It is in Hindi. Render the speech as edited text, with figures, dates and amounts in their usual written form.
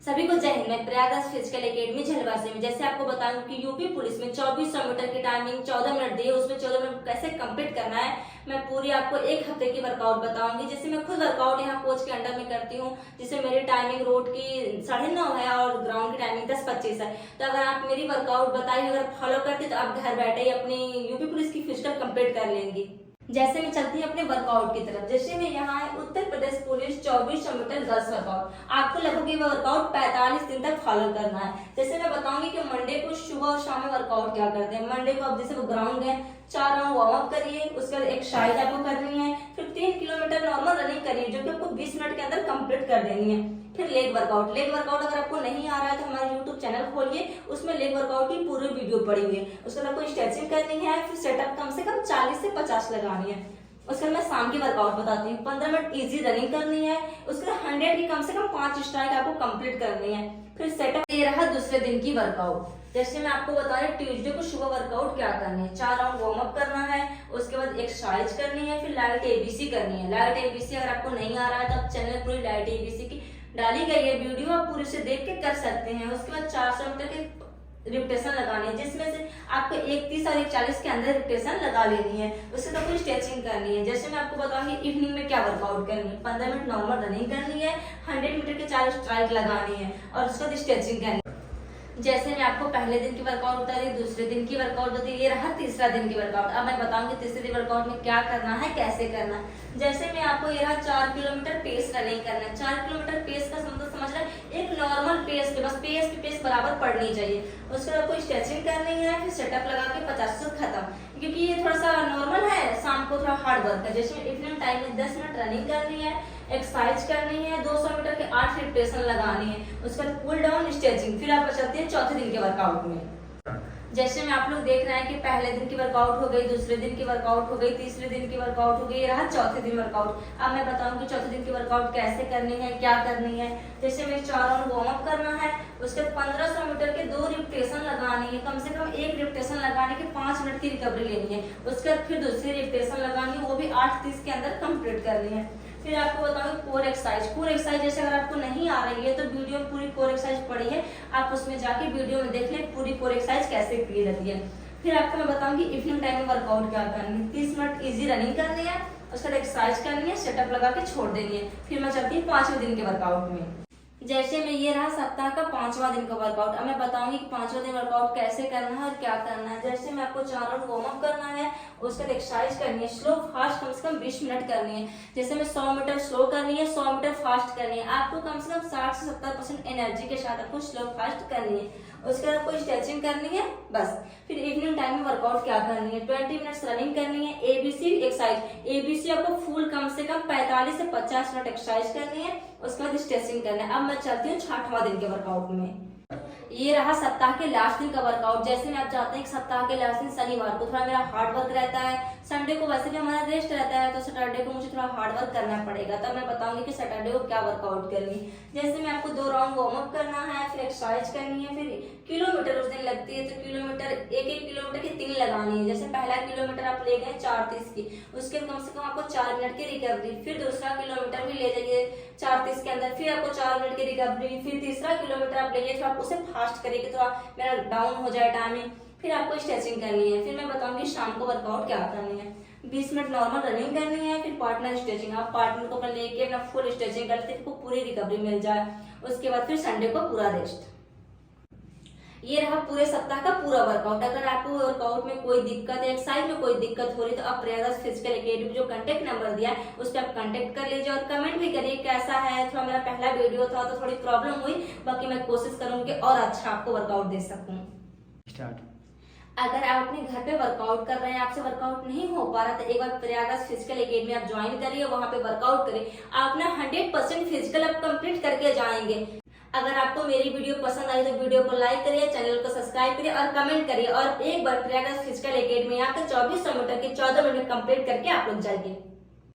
सभी को जय हिंद। मैं प्रयागराज फिजिकल एकेडमी झलवासी में जैसे आपको बताऊं कि यूपी पुलिस में 2400 मीटर की टाइमिंग 14 मिनट दी है, उसमें 14 मिनट कैसे कंप्लीट करना है मैं पूरी आपको एक हफ्ते की वर्कआउट बताऊंगी। जैसे मैं खुद वर्कआउट यहाँ कोच के अंडर में करती हूँ, जिससे मेरी टाइमिंग रोड की 9:30 है और ग्राउंड की टाइमिंग 10:25 है। तो अगर आप मेरी वर्कआउट बताई अगर फॉलो करते तो आप घर बैठे ही अपनी यूपी पुलिस की फिजिकल कंप्लीट कर लेंगी। जैसे मैं चलती हूँ अपने वर्कआउट की तरफ। जैसे मैं यहाँ है Uttar Pradesh police 2400 metre girls workout. आपको लगभग ये वर्कआउट 45 दिन तक फॉलो करना है। जैसे मैं बताऊंगी कि मंडे को सुबह और शाम में वर्कआउट क्या करते हैं। मंडे को आप जैसे ग्राउंड गए 4 राउंड वार्म अप करिए, उसके बाद एक्सरसाइज आपको करनी है, फिर 3 किलोमीटर नॉर्मल रनिंग करिए जो कि आपको 20 मिनट के अंदर कंप्लीट कर देनी है। फिर लेग वर्कआउट। लेग वर्कआउट अगर आपको नहीं आ रहा है तो हमारे यूट्यूब चैनल खोलिए, उसमें लेग वर्कआउट की पूरी वीडियो पड़ी हुई है। उसके बाद आपको स्ट्रेचिंग करनी है, फिर सेटअप कम से कम 40 से 50 लगानी है। उसके बाद मैं शाम की वर्कआउट बताती हूँ। 15 मिनट इजी रनिंग करनी है, उसके बाद 100 की कम से कम 5 स्ट्राइक आपको कंप्लीट करनी है। फिर सेटअप। ये रहा दूसरे दिन की वर्कआउट। जैसे मैं आपको बता रही हूँ ट्यूसडे को सुबह वर्कआउट क्या करनी है। 4 राउंड वार्म अप करना है, उसके बाद एक्सरसाइज करनी है, फिर लाइट एबीसी करनी है। लाइट एबीसी अगर आपको नहीं आ रहा है तो आप चैनल पूरी लाइट एबीसी की डाली गई है वीडियो, आप पूरे से देख के कर सकते हैं। उसके बाद 400 मीटर के रिपीटेशन लगानी है, जिसमें से आपको 31 और 41 के अंदर रिपीटेशन लगा लेनी है। उससे तो कोई स्ट्रेचिंग करनी है। जैसे मैं आपको बताऊंगी इवनिंग में क्या वर्कआउट करनी है। 15 मिनट नॉर्मल रनिंग करनी है, 100 मीटर के 4 स्ट्राइक लगानी है और उसके बाद स्ट्रेचिंग करनी है। जैसे मैं आपको पहले दिन की वर्कआउट बता रही, दूसरे दिन की वर्कआउट बताई, ये रहा तीसरा दिन की वर्कआउट। अब मैं बताऊंगी तीसरे दिन वर्कआउट में क्या करना है, कैसे करना है। जैसे मैं आपको ये रहा 4 किलोमीटर पेस रनिंग करना है। 4 किलोमीटर पेस का मतलब समझ रहे हैं, एक नॉर्मल पेस पे, बस पेस पे पेस बराबर पड़नी चाहिए। उसके बाद आपको स्ट्रेचिंग करनी है, फिर सेटअप लगा के 50 से खत्म, क्योंकि ये थोड़ा सा नॉर्मल है, शाम को थोड़ा हार्ड वर्क है। जैसे इवनिंग टाइम में 10 मिनट रनिंग करनी है, एक्सरसाइज करनी है, 200 मीटर के 8 रिपीटेशन लगानी है, उसके बाद कूल डाउन स्ट्रेचिंग। फिर आप चलते हैं चौथे दिन के वर्कआउट में। जैसे में आप लोग देख रहे हैं कि पहले दिन की वर्कआउट हो गई, दूसरे दिन की वर्कआउट हो गई, तीसरे दिन की वर्कआउट हो गई, रहा चौथे दिन वर्कआउट। अब मैं बताऊंगी चौथे दिन की वर्कआउट कैसे करनी है, क्या करनी है। जैसे में 4 राउंड वार्म अप करना है, उसके 1500 मीटर के 2 रिपीटेशन लगानी है, कम से कम 1 रिपीटेशन लगाने के 5 मिनट की रिकवरी लेनी है। उसके बाद फिर दूसरी रिपीटेशन लगानी है, वो भी 8:30 के अंदर कंप्लीट करनी है। फिर आपको बताऊंगी कोर एक्सरसाइज। कोर एक्सरसाइज जैसे अगर आपको नहीं आ रही है तो वीडियो में पूरी कोर एक्सरसाइज पड़ी है, आप उसमें जाके वीडियो में देख लें पूरी कोर एक्सरसाइज कैसे की जाती है। फिर आपको मैं बताऊंगी इवनिंग टाइम में वर्कआउट क्या करनी है। 30 मिनट इजी रनिंग करनी है, उसके बाद एक्सरसाइज करनी है, सेटअप लगा के छोड़ देनी है। फिर मैं चलती हूँ 5वें दिन के वर्कआउट में। जैसे में ये रहा सप्ताह का 5वां दिन का वर्कआउट। अब मैं बताऊंगी कि 5वां दिन वर्कआउट कैसे करना है और क्या करना है। जैसे में आपको 4 राउंड वार्म अप करना है, उसके बाद एक्सरसाइज करनी है, स्लो फास्ट कम से कम 20 मिनट करनी है। जैसे में 100 मीटर स्लो करनी है, 100 मीटर फास्ट करनी है। आपको कम से कम 60 से 70% एनर्जी के साथ आपको स्लो फास्ट करनी है। उसके बाद आपको स्ट्रेचिंग करनी है बस। फिर इवनिंग टाइम में वर्कआउट क्या करनी है, 20 मिनट्स रनिंग करनी है, एबीसी एक्सरसाइज। एबीसी आपको फुल कम से कम 45 से 50 मिनट एक्सरसाइज करनी है, उसके बाद स्ट्रेचिंग करना है। अब मैं चलती हूँ 6वां दिन के वर्कआउट में। ये रहा सप्ताह के लास्ट दिन का वर्कआउट। जैसे में आप चाहते हैं कि सप्ताह के लास्ट दिन शनिवार को थोड़ा मेरा हार्ड वर्क रहता है, संडे को वैसे भी हमारा रेस्ट रहता है, तो सैटरडे को मुझे थोड़ा हार्ड वर्क करना पड़ेगा। तब मैं बताऊंगी कि सैटरडे को क्या वर्कआउट करनी है। जैसे में आपको 2 राउंड वार्म अप करना है, फिर एक्सरसाइज करनी है, फिर किलोमीटर उस दिन लगती है तो किलोमीटर 1-1 किलोमीटर की 3 लगानी है। जैसे पहला किलोमीटर आप ले गए 4:30 की, उसके कम से कम आपको 4 मिनट की रिकवरी। फिर दूसरा किलोमीटर भी ले जाइए 4:30 के अंदर, फिर आपको 4 मिनट की रिकवरी। फिर तीसरा किलोमीटर आप ले जाइए, तो आप उसे फास्ट करिए कि थोड़ा मेरा डाउन हो जाए टाइमिंग। फिर आपको स्ट्रेचिंग करनी है। फिर मैं बताऊंगी शाम को वर्कआउट क्या करनी है। 20 मिनट नॉर्मल रनिंग करनी है, फिर पार्टनर स्ट्रेचिंग। आप पार्टनर को लेके अपना फुल स्ट्रेचिंग करते हैं, पूरी रिकवरी मिल जाए। उसके बाद फिर संडे को पूरा रेस्ट। ये रहा पूरे सप्ताह का पूरा वर्कआउट। अगर आपको वर्कआउट में कोई दिक्कत है, एक्सरसाइज में कोई दिक्कत हो रही, तो आप प्रयागराज फिजिकल एकेडमी जो कांटेक्ट नंबर दिया है उस पर आप कांटेक्ट कर लीजिए और कमेंट भी करिए कैसा है। थोड़ा मेरा पहला वीडियो था तो थोड़ी प्रॉब्लम हुई, बाकी मैं कोशिश करूंगी और अच्छा आपको वर्कआउट दे सकूं। अगर आप अपने घर पे वर्कआउट कर रहे हैं, आपसे वर्कआउट नहीं हो पा रहा, तो एक बार प्रयागराज फिजिकल एकेडमी आप ज्वाइन करिए, वहां पे वर्कआउट करिए। आप ना 100% फिजिकल आप कंप्लीट करके जाएंगे। अगर आपको मेरी वीडियो पसंद आई तो वीडियो को लाइक करिए, चैनल को सब्सक्राइब करिए और कमेंट करिए। और एक बार प्रयागराज फिजिकल एकेडमी आकर 2400 मीटर की 14 मिनट कंप्लीट करके आप लोग जाइए।